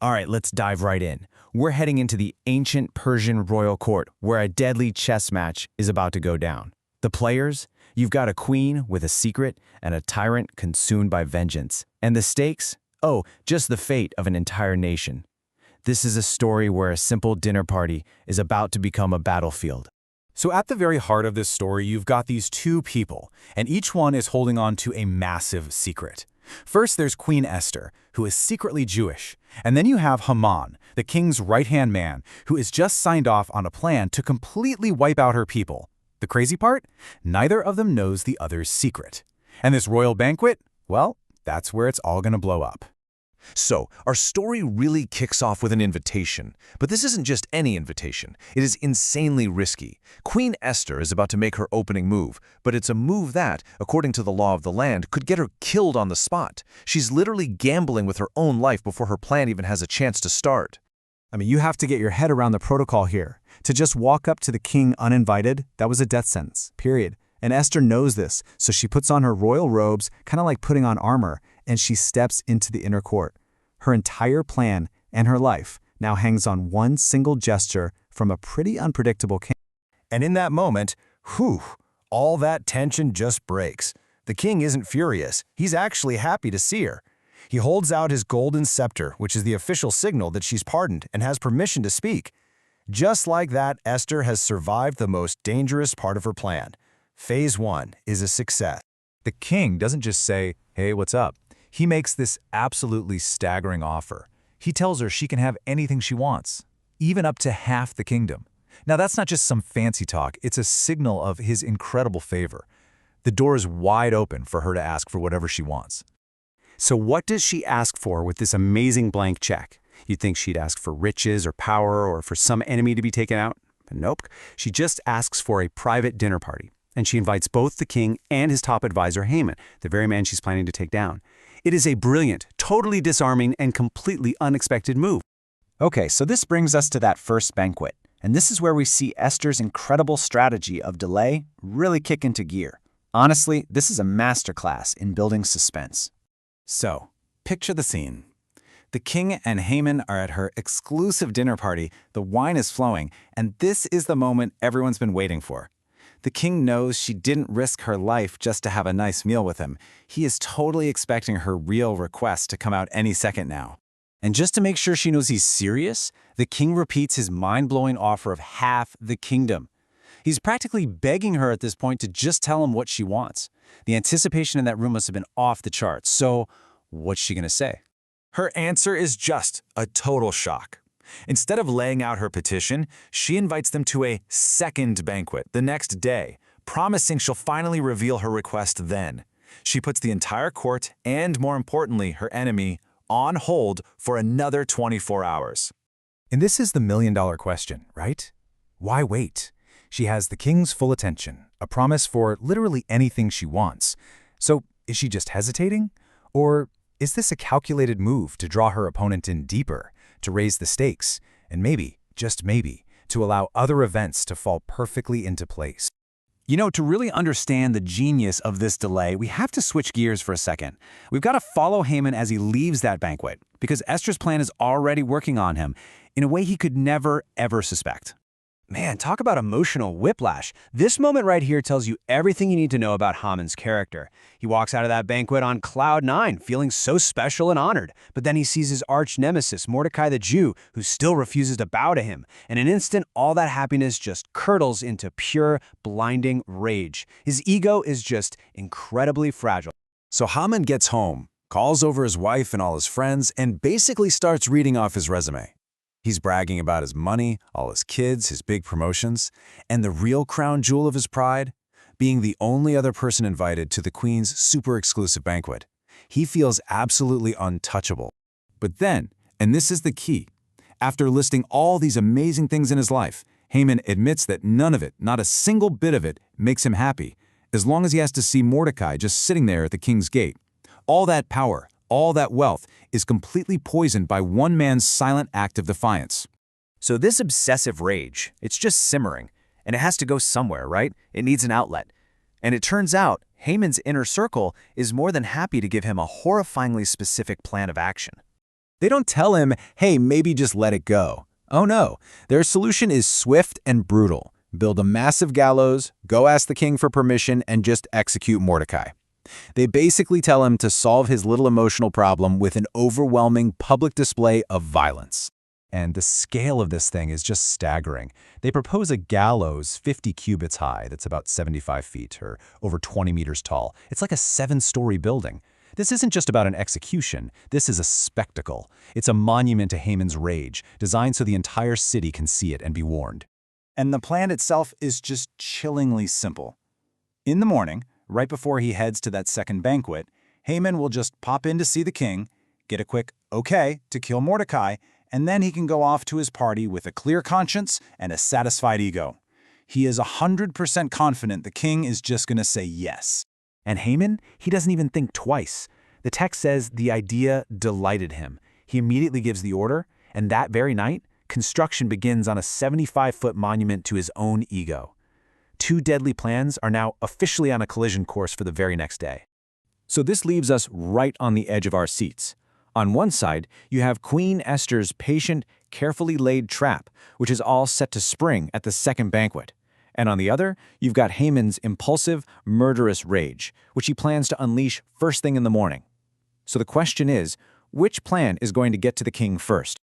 All right, let's dive right in. We're heading into the ancient Persian royal court where a deadly chess match is about to go down. The players? You've got a queen with a secret and a tyrant consumed by vengeance. And the stakes? Oh, just the fate of an entire nation. This is a story where a simple dinner party is about to become a battlefield. So at the very heart of this story, you've got these two people, and each one is holding on to a massive secret. First, there's Queen Esther, who is secretly Jewish. And then you have Haman, the king's right-hand man, who has just signed off on a plan to completely wipe out her people. The crazy part? Neither of them knows the other's secret. And this royal banquet? Well, that's where it's all going to blow up. So, our story really kicks off with an invitation. But this isn't just any invitation. It is insanely risky. Queen Esther is about to make her opening move, but it's a move that, according to the law of the land, could get her killed on the spot. She's literally gambling with her own life before her plan even has a chance to start. I mean, you have to get your head around the protocol here. To just walk up to the king uninvited, that was a death sentence, period. And Esther knows this, so she puts on her royal robes, kind of like putting on armor, and she steps into the inner court. Her entire plan and her life now hangs on one single gesture from a pretty unpredictable king. And in that moment, all that tension just breaks. The king isn't furious. He's actually happy to see her. He holds out his golden scepter, which is the official signal that she's pardoned and has permission to speak. Just like that, Esther has survived the most dangerous part of her plan. Phase 1 is a success. The king doesn't just say, "Hey, what's up?" He makes this absolutely staggering offer. He tells her she can have anything she wants, even up to half the kingdom. Now, that's not just some fancy talk. It's a signal of his incredible favor. The door is wide open for her to ask for whatever she wants. So what does she ask for with this amazing blank check? You'd think she'd ask for riches or power or for some enemy to be taken out. But nope. She just asks for a private dinner party. And she invites both the king and his top advisor, Haman, the very man she's planning to take down. It is a brilliant, totally disarming, and completely unexpected move. Okay, so this brings us to that first banquet. And this is where we see Esther's incredible strategy of delay really kick into gear. Honestly, this is a masterclass in building suspense. So, picture the scene. The king and Haman are at her exclusive dinner party, the wine is flowing, and this is the moment everyone's been waiting for. The king knows she didn't risk her life just to have a nice meal with him. He is totally expecting her real request to come out any second now. And just to make sure she knows he's serious, the king repeats his mind-blowing offer of half the kingdom. He's practically begging her at this point to just tell him what she wants. The anticipation in that room must have been off the charts. So, what's she gonna say? Her answer is just a total shock. Instead of laying out her petition, she invites them to a second banquet the next day, promising she'll finally reveal her request then. She puts the entire court, and more importantly, her enemy, on hold for another 24 hours. And this is the million-dollar question, right? Why wait? She has the king's full attention, a promise for literally anything she wants. So, is she just hesitating? Or is this a calculated move to draw her opponent in deeper, to raise the stakes, and maybe, just maybe, to allow other events to fall perfectly into place? You know, to really understand the genius of this delay, we have to switch gears for a second. We've got to follow Haman as he leaves that banquet, because Esther's plan is already working on him in a way he could never, ever suspect. Man, talk about emotional whiplash. This moment right here tells you everything you need to know about Haman's character. He walks out of that banquet on cloud 9, feeling so special and honored. But then he sees his arch nemesis, Mordecai the Jew, who still refuses to bow to him. In an instant, all that happiness just curdles into pure, blinding rage. His ego is just incredibly fragile. So Haman gets home, calls over his wife and all his friends, and basically starts reading off his resume. He's bragging about his money, all his kids, his big promotions, and the real crown jewel of his pride, being the only other person invited to the queen's super exclusive banquet. He feels absolutely untouchable. But then, and this is the key, after listing all these amazing things in his life, Haman admits that none of it, not a single bit of it, makes him happy, as long as he has to see Mordecai just sitting there at the king's gate. All that power, all that wealth is completely poisoned by one man's silent act of defiance. So this obsessive rage, it's just simmering, and it has to go somewhere, right? It needs an outlet. And it turns out Haman's inner circle is more than happy to give him a horrifyingly specific plan of action. They don't tell him, hey, maybe just let it go. Oh no, their solution is swift and brutal. Build a massive gallows, go ask the king for permission, and just execute Mordecai. They basically tell him to solve his little emotional problem with an overwhelming public display of violence. And the scale of this thing is just staggering. They propose a gallows 50 cubits high that's about 75 feet or over 20 meters tall. It's like a 7-story building. This isn't just about an execution. This is a spectacle. It's a monument to Haman's rage, designed so the entire city can see it and be warned. And the plan itself is just chillingly simple. In the morning, right before he heads to that second banquet, Haman will just pop in to see the king, get a quick okay to kill Mordecai, and then he can go off to his party with a clear conscience and a satisfied ego. He is 100% confident the king is just going to say yes. And Haman, he doesn't even think twice. The text says the idea delighted him. He immediately gives the order, and that very night, construction begins on a 75-foot monument to his own ego. 2 deadly plans are now officially on a collision course for the very next day. So this leaves us right on the edge of our seats. On one side, you have Queen Esther's patient, carefully laid trap, which is all set to spring at the second banquet. And on the other, you've got Haman's impulsive, murderous rage, which he plans to unleash first thing in the morning. So the question is, which plan is going to get to the king first?